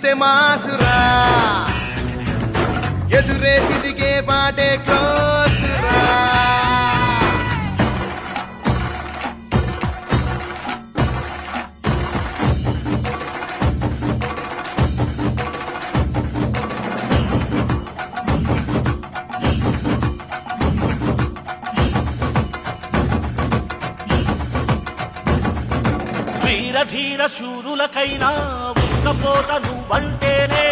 చూస్తే మాసురా ఎదురే తిరిగే పాటే క్లోసురా వీర ధీర శూరులకైనా ఉక్కపోత నువ్వంటేనే